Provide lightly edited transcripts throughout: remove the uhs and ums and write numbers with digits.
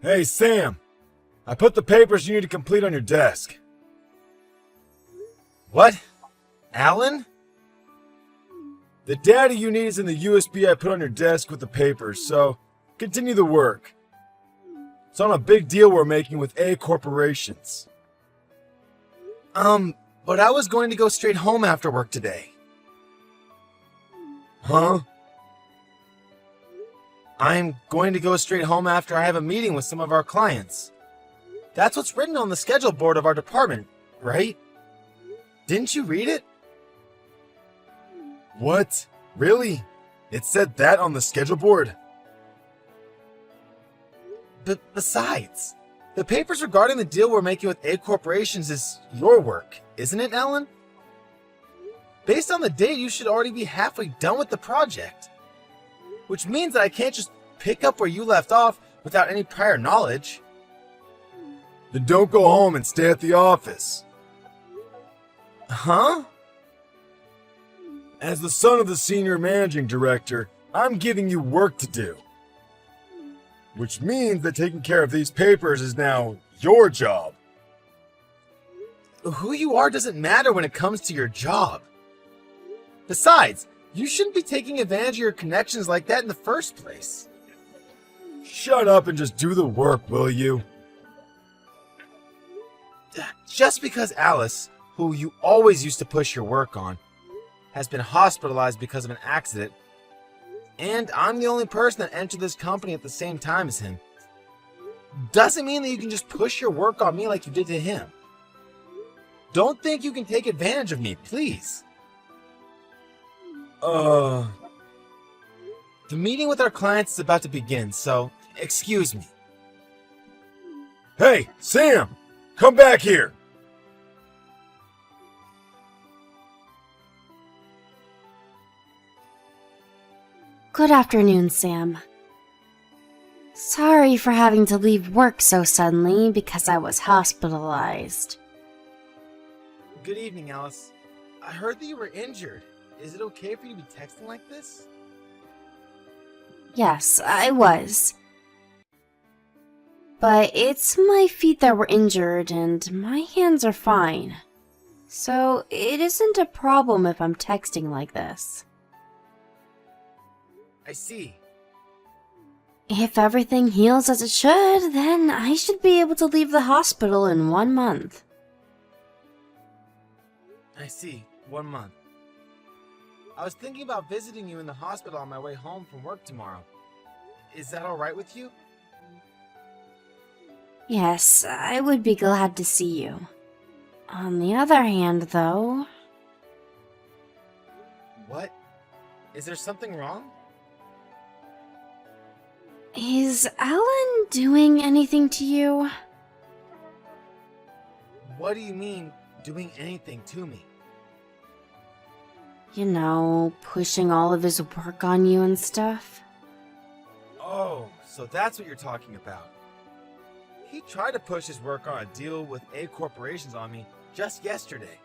Hey, Sam! I put the papers you need to complete on your desk. What? Alan? The data you need is in the USB I put on your desk with the papers, so continue the work. It's on a big deal we're making with A corporations. But I was going to go straight home after work today. Huh? I'm going to go straight home after I have a meeting with some of our clients. That's what's written on the schedule board of our department, right? Didn't you read it? What? Really? It said that on the schedule board? Besides, the papers regarding the deal we're making with A Corporations is your work, isn't it, Alan? Based on the date, you should already be halfway done with the project. Which means that I can't just pick up where you left off without any prior knowledge. Then don't go home and stay at the office. Huh? As the son of the senior managing director, I'm giving you work to do. Which means that taking care of these papers is now your job. Who you are doesn't matter when it comes to your job. Besides, you shouldn't be taking advantage of your connections like that in the first place. Shut up and just do the work, will you? Just because Alice, who you always used to push your work on, has been hospitalized because of an accident, and I'm the only person that entered this company at the same time as him, doesn't mean that you can just push your work on me like you did to him. Don't think you can take advantage of me, please. The meeting with our clients is about to begin, so excuse me. Hey, Sam! Come back here! Good afternoon, Sam. Sorry for having to leave work so suddenly because I was hospitalized. Good evening, Alice. I heard that you were injured. Is it okay for you to be texting like this? Yes, I was. But it's my feet that were injured and my hands are fine. So it isn't a problem if I'm texting like this. I see. If everything heals as it should, then I should be able to leave the hospital in 1 month. I see. 1 month. I was thinking about visiting you in the hospital on my way home from work tomorrow. Is that alright with you? Yes, I would be glad to see you. On the other hand, though... What? Is there something wrong? Is Alan doing anything to you? What do you mean, doing anything to me? You know, pushing all of his work on you and stuff? Oh, so that's what you're talking about. He tried to push his work on a deal with A Corporations on me just yesterday.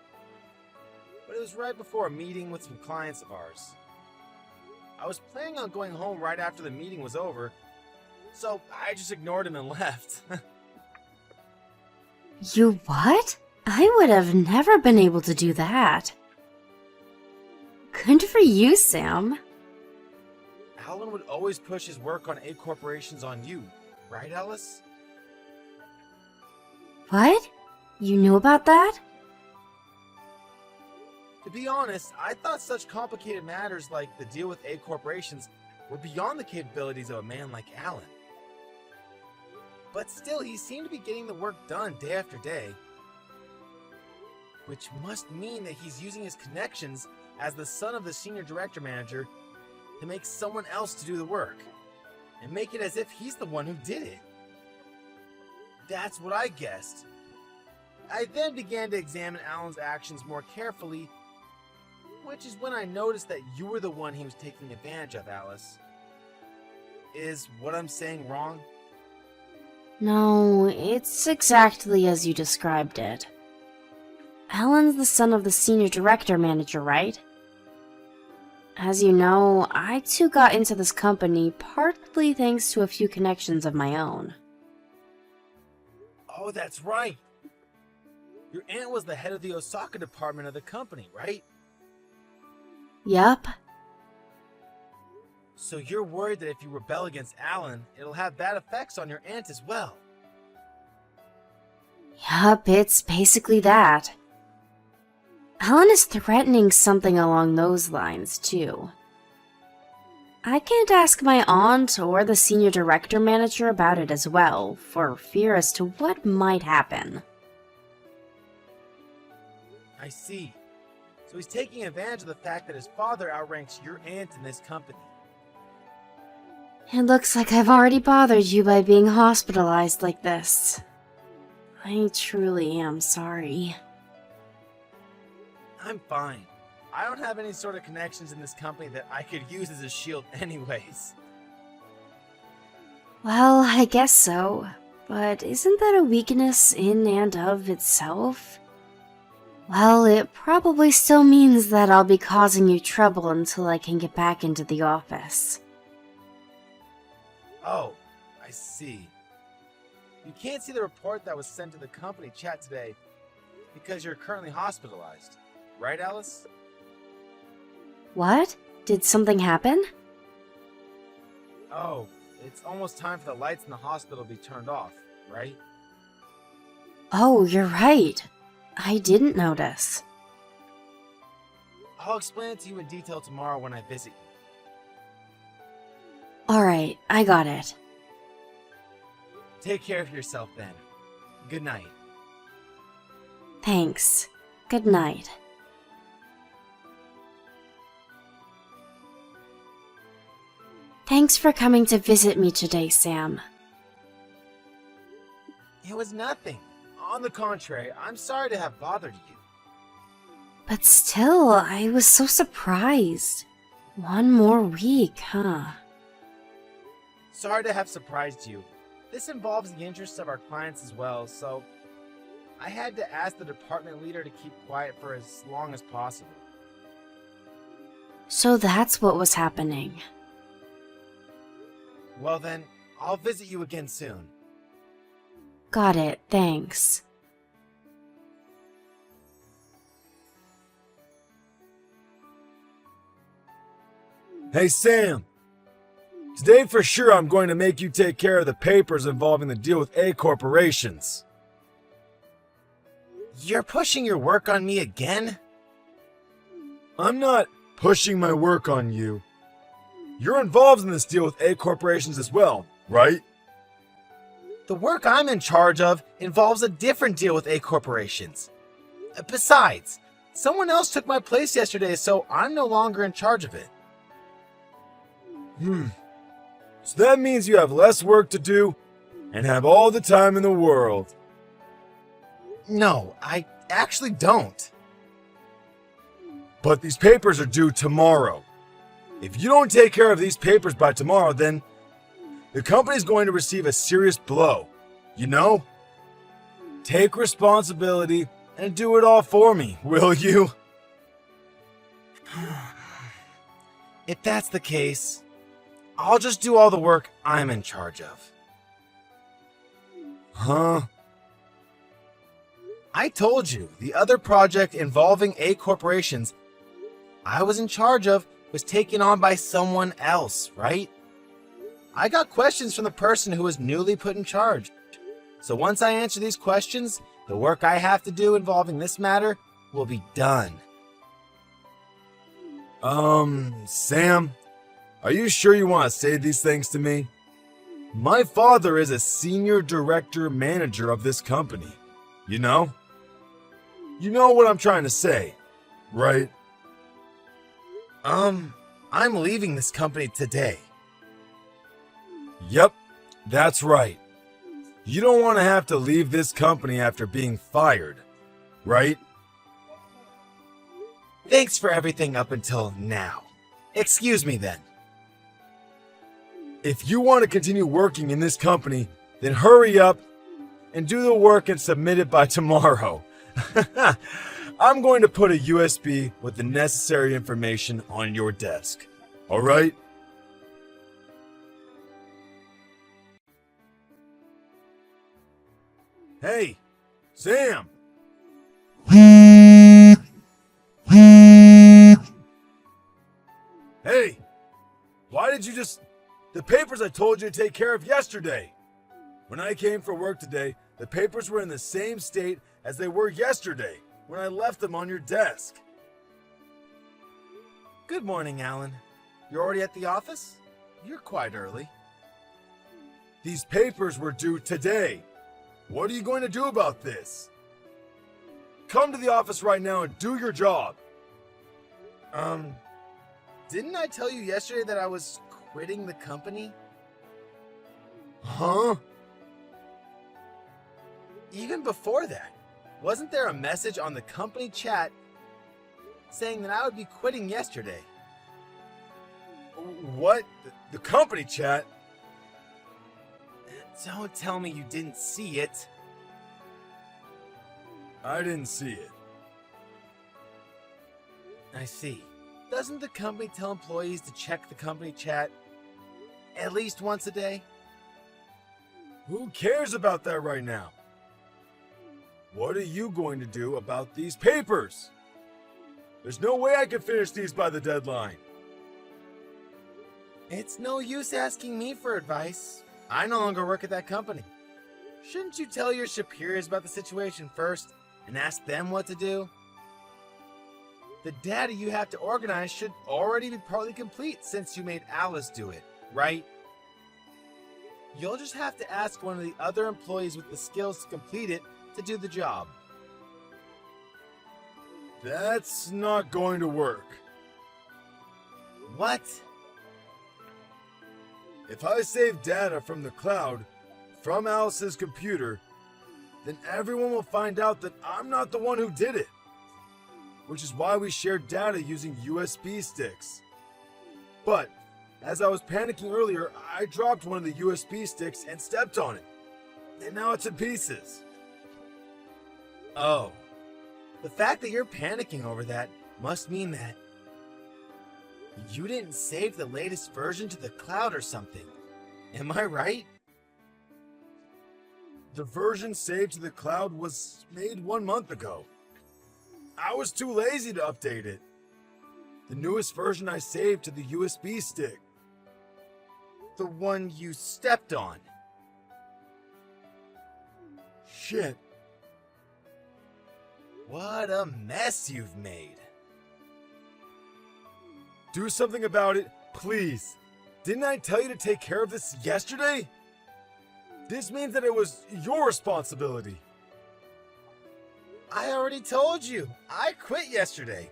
But it was right before a meeting with some clients of ours. I was planning on going home right after the meeting was over, so I just ignored him and left. You what? I would have never been able to do that. Good for you, Sam. Alan would always push his work on A Corporations on you, right, Alice? What? You knew about that? To be honest, I thought such complicated matters like the deal with A Corporations were beyond the capabilities of a man like Alan. But still, he seemed to be getting the work done day after day. Which must mean that he's using his connections as the son of the senior director manager to make someone else to do the work. And make it as if he's the one who did it. That's what I guessed. I then began to examine Alan's actions more carefully, which is when I noticed that you were the one he was taking advantage of, Alice. Is what I'm saying wrong? No, it's exactly as you described it. Alan's the son of the senior director manager, right? As you know, I too got into this company partly thanks to a few connections of my own. Oh, that's right. Your aunt was the head of the Osaka department of the company, right? Yup. So you're worried that if you rebel against Alan, it'll have bad effects on your aunt as well. Yup, it's basically that. Alan is threatening something along those lines, too. I can't ask my aunt or the senior director manager about it as well, for fear as to what might happen. I see. So he's taking advantage of the fact that his father outranks your aunt in this company. It looks like I've already bothered you by being hospitalized like this. I truly am sorry. I'm fine. I don't have any sort of connections in this company that I could use as a shield anyways. Well, I guess so. But isn't that a weakness in and of itself? Well, it probably still means that I'll be causing you trouble until I can get back into the office. Oh, I see. You can't see the report that was sent to the company chat today because you're currently hospitalized. Right, Alice? What? Did something happen? Oh, it's almost time for the lights in the hospital to be turned off, right? Oh, you're right. I didn't notice. I'll explain it to you in detail tomorrow when I visit you. Alright, I got it. Take care of yourself then. Good night. Thanks. Good night. Thanks for coming to visit me today, Sam. It was nothing. On the contrary, I'm sorry to have bothered you. But still, I was so surprised. 1 more week, huh? Sorry to have surprised you. This involves the interests of our clients as well, so I had to ask the department leader to keep quiet for as long as possible. So that's what was happening. Well then, I'll visit you again soon. Got it, thanks. Hey, Sam. Today for sure I'm going to make you take care of the papers involving the deal with A corporations. You're pushing your work on me again? I'm not pushing my work on you. You're involved in this deal with A corporations as well, right? The work I'm in charge of involves a different deal with A corporations. Besides, someone else took my place yesterday, so I'm no longer in charge of it. So that means you have less work to do and have all the time in the world. No, I actually don't. But these papers are due tomorrow. If you don't take care of these papers by tomorrow, then the company's going to receive a serious blow. You know? Take responsibility and do it all for me, will you? If that's the case, I'll just do all the work I'm in charge of. Huh? I told you, the other project involving A corporations I was in charge of was taken on by someone else, right? I got questions from the person who was newly put in charge. So once I answer these questions, the work I have to do involving this matter will be done. Sam, are you sure you want to say these things to me? My father is a senior director manager of this company. You know? You know what I'm trying to say, right? I'm leaving this company today. Yep, that's right. You don't want to have to leave this company after being fired, right? Thanks for everything up until now. Excuse me then. If you want to continue working in this company, then hurry up and do the work and submit it by tomorrow. I'm going to put a USB with the necessary information on your desk. All right? Hey, Sam! Hey! Why did you just... The papers I told you to take care of yesterday! When I came for work today, the papers were in the same state as they were yesterday, when I left them on your desk. Good morning, Alan. You're already at the office? You're quite early. These papers were due today. What are you going to do about this? Come to the office right now and do your job. Didn't I tell you yesterday that I was quitting the company? Huh? Even before that, wasn't there a message on the company chat saying that I would be quitting yesterday? What? The company chat? Don't tell me you didn't see it. I didn't see it. I see. Doesn't the company tell employees to check the company chat at least once a day? Who cares about that right now? What are you going to do about these papers? There's no way I can finish these by the deadline. It's no use asking me for advice. I no longer work at that company. Shouldn't you tell your superiors about the situation first and ask them what to do? The data you have to organize should already be partly complete since you made Alice do it, right? You'll just have to ask one of the other employees with the skills to complete it to do the job. That's not going to work. What? If I save data from the cloud, from Alice's computer, then everyone will find out that I'm not the one who did it. Which is why we shared data using USB sticks. But, as I was panicking earlier, I dropped one of the USB sticks and stepped on it. And now it's in pieces. Oh. The fact that you're panicking over that must mean that you didn't save the latest version to the cloud or something. Am I right? The version saved to the cloud was made 1 month ago. I was too lazy to update it. The newest version I saved to the USB stick. The one you stepped on. Shit. What a mess you've made. Do something about it, please. Didn't I tell you to take care of this yesterday? This means that it was your responsibility. I already told you. I quit yesterday.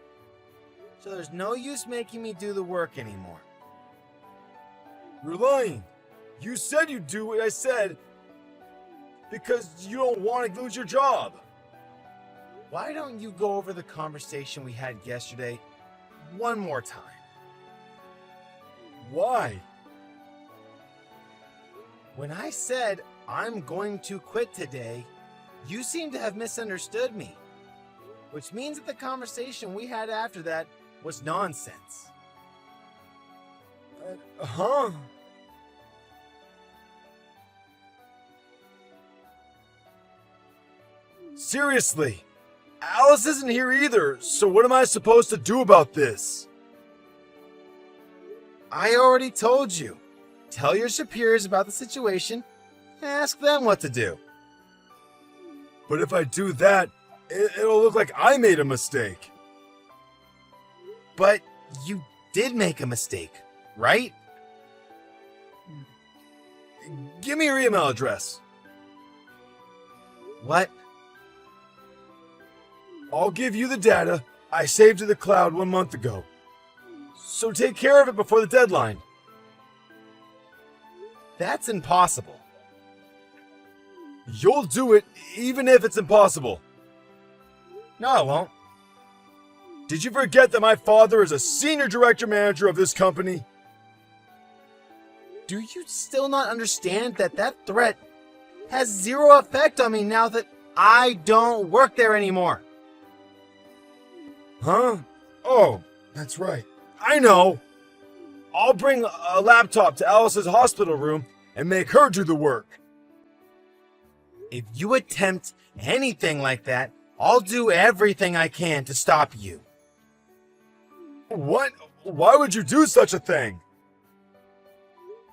So there's no use making me do the work anymore. You're lying. You said you'd do what I said because you don't want to lose your job. Why don't you go over the conversation we had yesterday one more time? Why? When I said I'm going to quit today, you seem to have misunderstood me, which means that the conversation we had after that was nonsense. Huh? Seriously, Alice isn't here either, so what am I supposed to do about this? I already told you. Tell your superiors about the situation and ask them what to do. But if I do that, it'll look like I made a mistake. But you did make a mistake, right? Give me your email address. What? I'll give you the data I saved to the cloud 1 month ago. So take care of it before the deadline. That's impossible. You'll do it even if it's impossible. No, I won't. Did you forget that my father is a senior director manager of this company? Do you still not understand that that threat has zero effect on me now that I don't work there anymore? Huh? Oh, that's right. I know. I'll bring a laptop to Alice's hospital room and make her do the work. If you attempt anything like that, I'll do everything I can to stop you. What? Why would you do such a thing?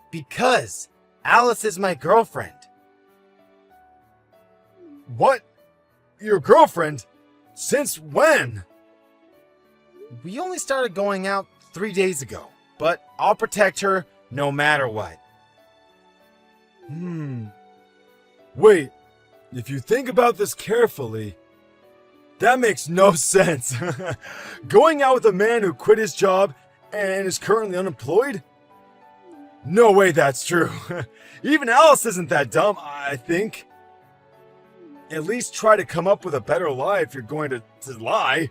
Because Alice is my girlfriend. What? Your girlfriend? Since when? We only started going out 3 days ago, but I'll protect her no matter what. Wait, if you think about this carefully, that makes no sense. Going out with a man who quit his job and is currently unemployed? No way that's true. Even Alice isn't that dumb, I think. At least try to come up with a better lie if you're going to lie.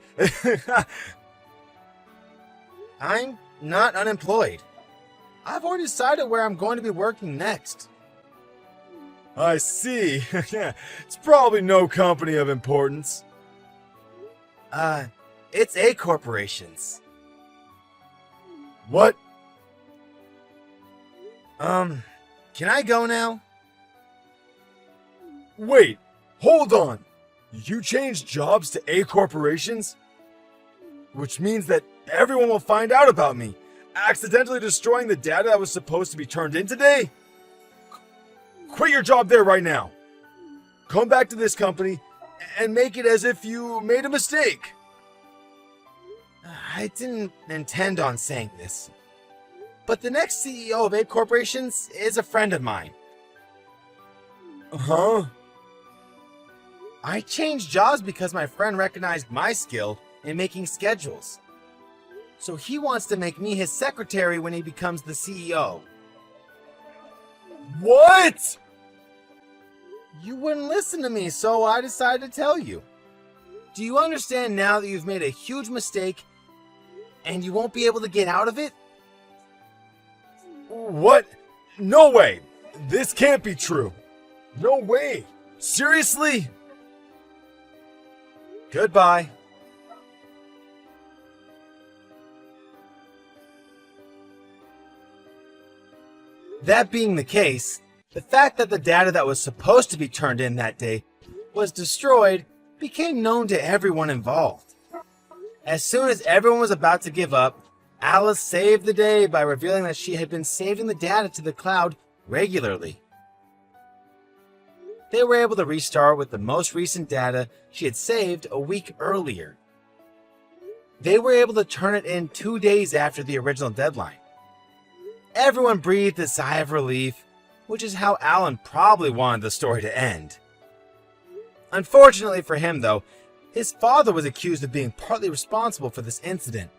I'm not unemployed. I've already decided where I'm going to be working next. I see. It's probably no company of importance. It's A Corporations. What? Can I go now? Wait, hold on. You changed jobs to A Corporations? Which means that everyone will find out about me, accidentally destroying the data that was supposed to be turned in today? Quit your job there right now. Come back to this company and make it as if you made a mistake. I didn't intend on saying this, but the next CEO of A Corporations is a friend of mine. Huh? I changed jobs because my friend recognized my skill in making schedules. So he wants to make me his secretary when he becomes the CEO. What? You wouldn't listen to me, so I decided to tell you. Do you understand now that you've made a huge mistake and you won't be able to get out of it? What? No way. This can't be true. No way. Seriously? Goodbye. That being the case, the fact that the data that was supposed to be turned in that day was destroyed became known to everyone involved. As soon as everyone was about to give up, Alice saved the day by revealing that she had been saving the data to the cloud regularly. They were able to restart with the most recent data she had saved a week earlier. They were able to turn it in 2 days after the original deadline. Everyone breathed a sigh of relief, which is how Alan probably wanted the story to end. Unfortunately for him, though, his father was accused of being partly responsible for this incident.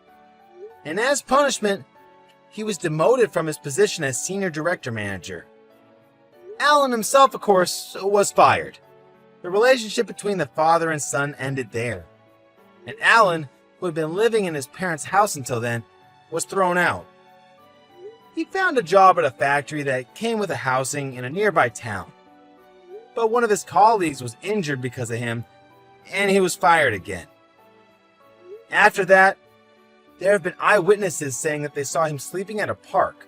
And as punishment, he was demoted from his position as senior director manager. Alan himself, of course, was fired. The relationship between the father and son ended there. And Alan, who had been living in his parents' house until then, was thrown out. He found a job at a factory that came with a housing in a nearby town. But one of his colleagues was injured because of him, and he was fired again. After that, there have been eyewitnesses saying that they saw him sleeping at a park.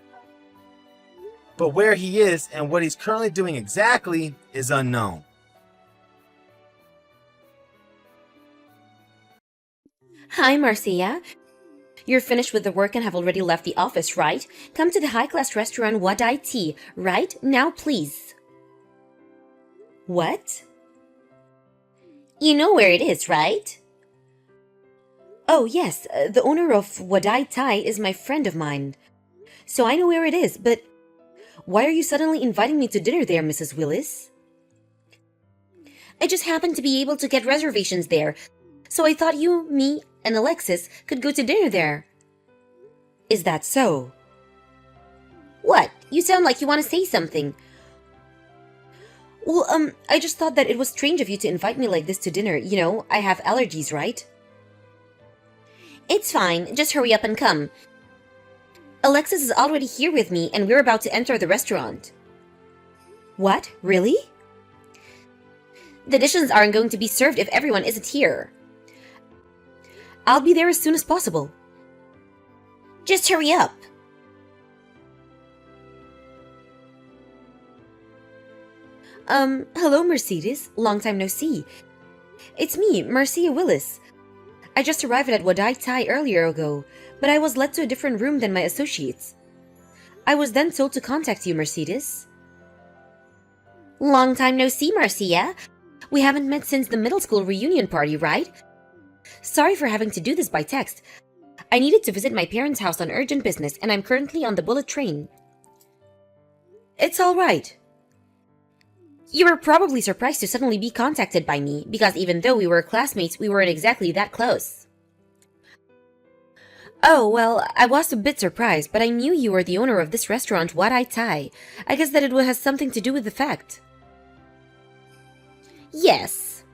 But where he is and what he's currently doing exactly is unknown. Hi, Marcia. You're finished with the work and have already left the office, right? Come to the high-class restaurant Wadai Tea, right? Now, please. What? You know where it is, right? Oh, yes. The owner of Wadai Thai is my friend of mine. So I know where it is, but why are you suddenly inviting me to dinner there, Mrs. Willis? I just happened to be able to get reservations there, so I thought you, me, and Alexis could go to dinner there. Is that so? What? You sound like you want to say something. Well, I just thought that it was strange of you to invite me like this to dinner. You know, I have allergies, right? It's fine. Just hurry up and come. Alexis is already here with me, and we're about to enter the restaurant. What? Really? The dishes aren't going to be served if everyone isn't here. I'll be there as soon as possible. Just hurry up. Hello, Mercedes. Long time no see. It's me, Marcia Willis. I just arrived at Wadai Tai earlier ago, but I was led to a different room than my associates. I was then told to contact you, Mercedes. Long time no see, Marcia. We haven't met since the middle school reunion party, right? Sorry for having to do this by text. I needed to visit my parents' house on urgent business, and I'm currently on the bullet train. It's all right. You were probably surprised to suddenly be contacted by me, because even though we were classmates, we weren't exactly that close. Oh, well, I was a bit surprised, but I knew you were the owner of this restaurant, Wadai Tai. I guess that it has something to do with the fact. Yes.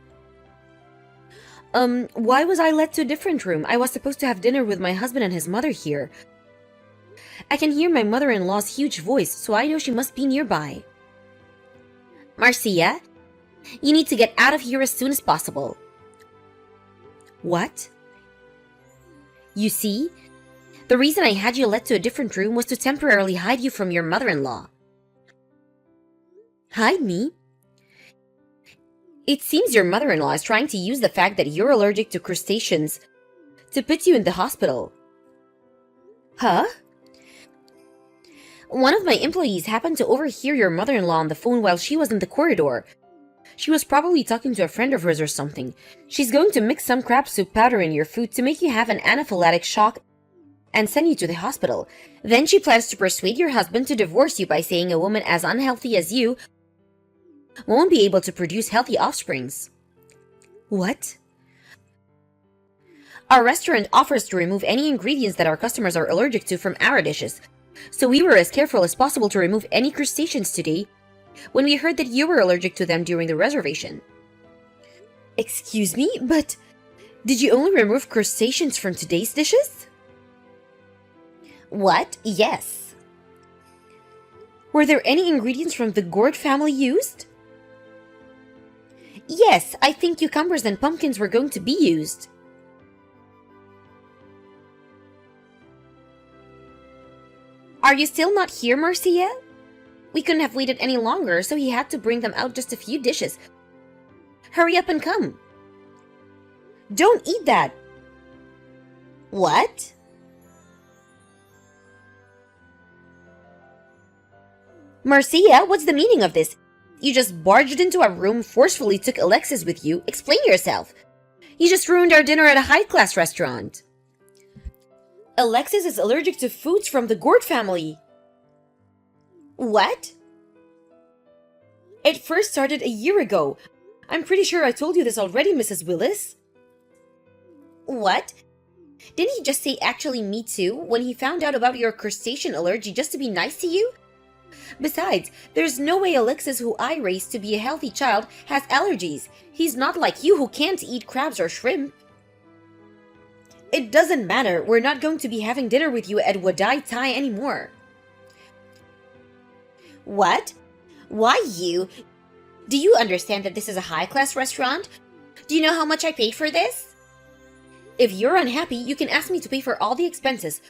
Why was I led to a different room? I was supposed to have dinner with my husband and his mother here. I can hear my mother-in-law's huge voice, so I know she must be nearby. Marcia, you need to get out of here as soon as possible. What? You see, the reason I had you led to a different room was to temporarily hide you from your mother-in-law. Hide me? It seems your mother-in-law is trying to use the fact that you're allergic to crustaceans to put you in the hospital. Huh? One of my employees happened to overhear your mother-in-law on the phone while she was in the corridor. She was probably talking to a friend of hers or something. She's going to mix some crab soup powder in your food to make you have an anaphylactic shock and send you to the hospital. Then she plans to persuade your husband to divorce you by saying a woman as unhealthy as you won't be able to produce healthy offsprings. What? Our restaurant offers to remove any ingredients that our customers are allergic to from our dishes, so we were as careful as possible to remove any crustaceans today when we heard that you were allergic to them during the reservation. Excuse me, but did you only remove crustaceans from today's dishes? What? Yes. Were there any ingredients from the gourd family used? Yes, I think cucumbers and pumpkins were going to be used. Are you still not here, Marcia? We couldn't have waited any longer, so he had to bring them out just a few dishes. Hurry up and come. Don't eat that. What? Marcia, what's the meaning of this? You just barged into our room, forcefully took Alexis with you. Explain yourself. You just ruined our dinner at a high-class restaurant. Alexis is allergic to foods from the gourd family. What? It first started a year ago. I'm pretty sure I told you this already, Mrs. Willis. What? Didn't he just say actually me too when he found out about your crustacean allergy just to be nice to you? Besides, there's no way Alexis, who I raised to be a healthy child, has allergies. He's not like you who can't eat crabs or shrimp. It doesn't matter. We're not going to be having dinner with you at Wadai Tai anymore. What? Why you? Do you understand that this is a high-class restaurant? Do you know how much I paid for this? If you're unhappy, you can ask me to pay for all the expenses.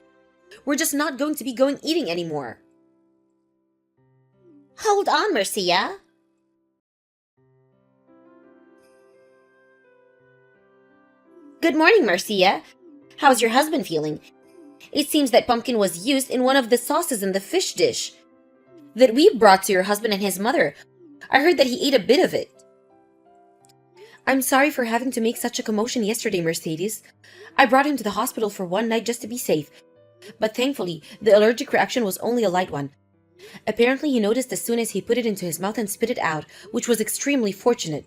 We're just not going to be going eating anymore. Hold on, Marcia. Good morning, Marcia. How's your husband feeling? It seems that pumpkin was used in one of the sauces in the fish dish that we brought to your husband and his mother. I heard that he ate a bit of it. I'm sorry for having to make such a commotion yesterday, Mercedes. I brought him to the hospital for one night just to be safe. But thankfully, the allergic reaction was only a light one. Apparently, he noticed as soon as he put it into his mouth and spit it out, which was extremely fortunate.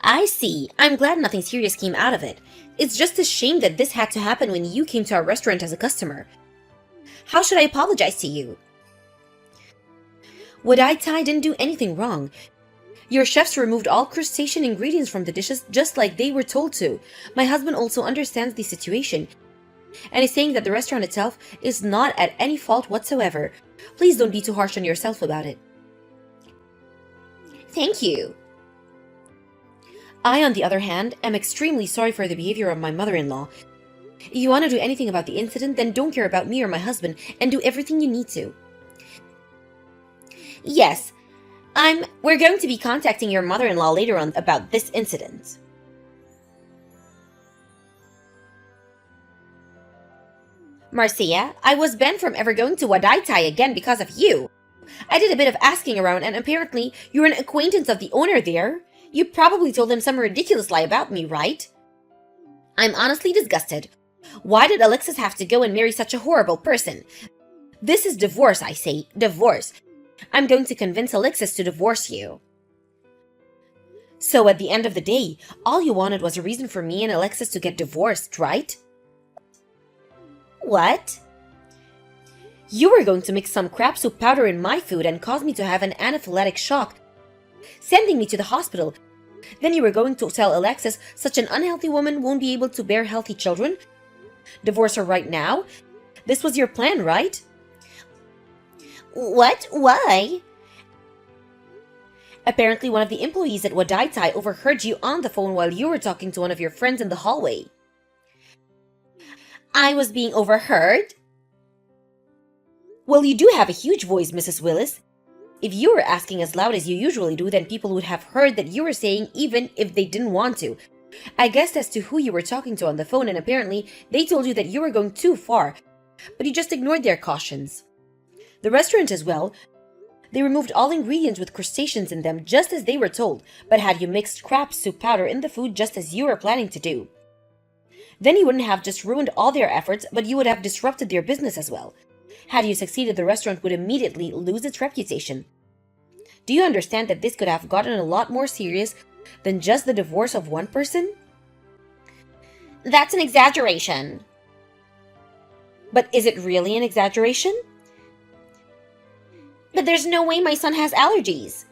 I see. I'm glad nothing serious came out of it. It's just a shame that this had to happen when you came to our restaurant as a customer. How should I apologize to you? Wadai Tai didn't do anything wrong. Your chefs removed all crustacean ingredients from the dishes just like they were told to. My husband also understands the situation and is saying that the restaurant itself is not at any fault whatsoever. Please don't be too harsh on yourself about it. Thank you. I, on the other hand, am extremely sorry for the behavior of my mother-in-law. If you want to do anything about the incident, then don't care about me or my husband and do everything you need to. Yes, We're going to be contacting your mother-in-law later on about this incident. Marcia, I was banned from ever going to Wadaitai again because of you. I did a bit of asking around and apparently you're an acquaintance of the owner there. You probably told him some ridiculous lie about me, right? I'm honestly disgusted. Why did Alexis have to go and marry such a horrible person? This is divorce, I say. Divorce. I'm going to convince Alexis to divorce you. So at the end of the day, all you wanted was a reason for me and Alexis to get divorced, right? What? You were going to mix some crab soup powder in my food and cause me to have an anaphylactic shock, sending me to the hospital. Then you were going to tell Alexis such an unhealthy woman won't be able to bear healthy children? Divorce her right now? This was your plan, right? What? Why? Apparently one of the employees at Wadaitai overheard you on the phone while you were talking to one of your friends in the hallway. I was being overheard? Well, you do have a huge voice, Mrs. Willis. If you were asking as loud as you usually do, then people would have heard that you were saying even if they didn't want to. I guessed as to who you were talking to on the phone, and apparently they told you that you were going too far, but you just ignored their cautions. The restaurant as well. They removed all ingredients with crustaceans in them just as they were told, but had you mixed crab soup powder in the food just as you were planning to do. Then you wouldn't have just ruined all their efforts, but you would have disrupted their business as well. Had you succeeded, the restaurant would immediately lose its reputation. Do you understand that this could have gotten a lot more serious than just the divorce of one person? That's an exaggeration. But is it really an exaggeration? But there's no way my son has allergies.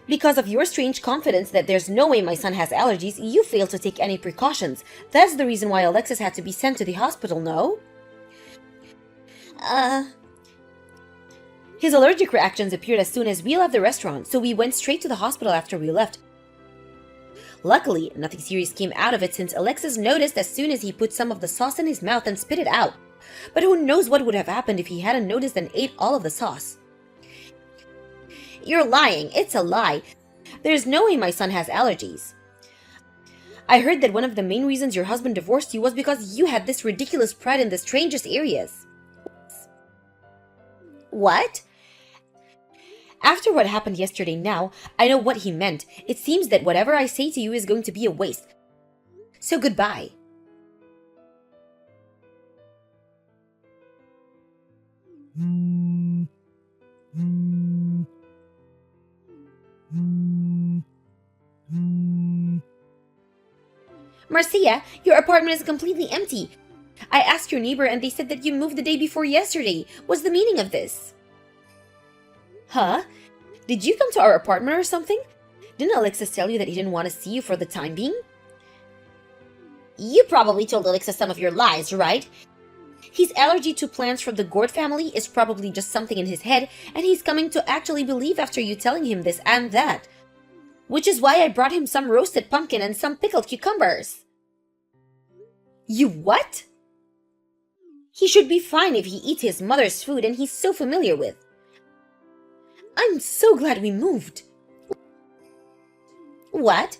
Because of your strange confidence that there's no way my son has allergies, you failed to take any precautions. That's the reason why Alexis had to be sent to the hospital, no? His allergic reactions appeared as soon as we left the restaurant, so we went straight to the hospital after we left. Luckily, nothing serious came out of it since Alexis noticed as soon as he put some of the sauce in his mouth and spit it out. But who knows what would have happened if he hadn't noticed and ate all of the sauce. You're lying. It's a lie. There's no way my son has allergies. I heard that one of the main reasons your husband divorced you was because you had this ridiculous pride in the strangest areas. What? After what happened yesterday now, I know what he meant. It seems that whatever I say to you is going to be a waste. So goodbye. Marcia, your apartment is completely empty. I asked your neighbor and they said that you moved the day before yesterday. What's the meaning of this? Huh? Did you come to our apartment or something? Didn't Alexis tell you that he didn't want to see you for the time being? You probably told Alexis some of your lies, right? His allergy to plants from the gourd family is probably just something in his head, and he's coming to actually believe after you telling him this and that. Which is why I brought him some roasted pumpkin and some pickled cucumbers. You what? He should be fine if he eats his mother's food and he's so familiar with. I'm so glad we moved. What?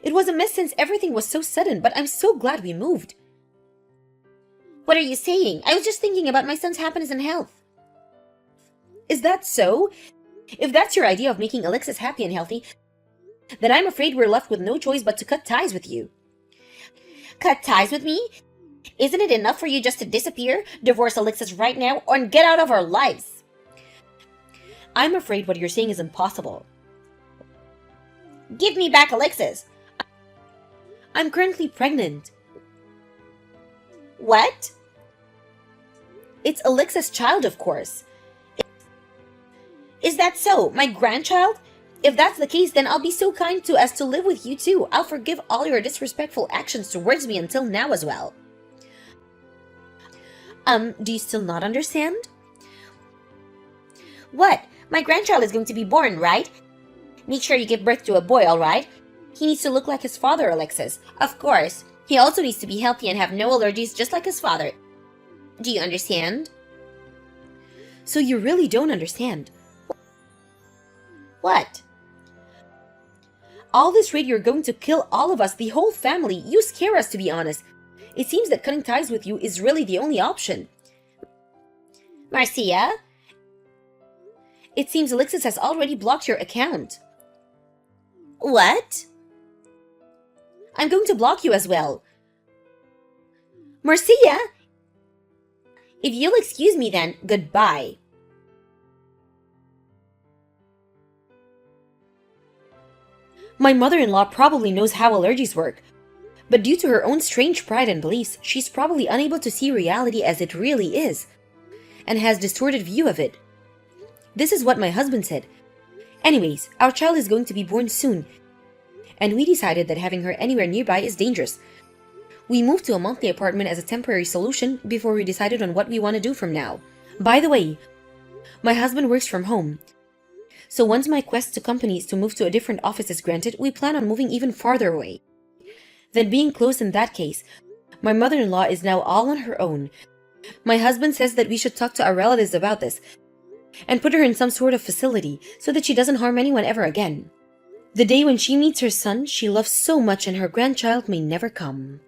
It was a mess since everything was so sudden, but I'm so glad we moved. What are you saying? I was just thinking about my son's happiness and health. Is that so? If that's your idea of making Alexis happy and healthy, then I'm afraid we're left with no choice but to cut ties with you. Cut ties with me? Isn't it enough for you just to disappear, divorce Alexis right now, and get out of our lives? I'm afraid what you're saying is impossible. Give me back Alexis. I'm currently pregnant. What? It's Alexis' child, of course. Is that so? My grandchild? If that's the case, then I'll be so kind as to live with you too. I'll forgive all your disrespectful actions towards me until now as well. Do you still not understand? What? My grandchild is going to be born, right? Make sure you give birth to a boy, alright? He needs to look like his father, Alexis. Of course. He also needs to be healthy and have no allergies just like his father. Do you understand? So you really don't understand. What? All this rate, you're going to kill all of us, the whole family. You scare us, to be honest. It seems that cutting ties with you is really the only option. Marcia? It seems Alexis has already blocked your account. What? I'm going to block you as well. Marcia? If you'll excuse me then, goodbye. My mother-in-law probably knows how allergies work, but due to her own strange pride and beliefs, she's probably unable to see reality as it really is, and has distorted view of it. This is what my husband said. Anyways, our child is going to be born soon, and we decided that having her anywhere nearby is dangerous. We moved to a monthly apartment as a temporary solution before we decided on what we want to do from now. By the way, my husband works from home, so once my quest to companies to move to a different office is granted, we plan on moving even farther away. Then being closed in that case, my mother-in-law is now all on her own. My husband says that we should talk to our relatives about this and put her in some sort of facility so that she doesn't harm anyone ever again. The day when she meets her son she loves so much and her grandchild may never come.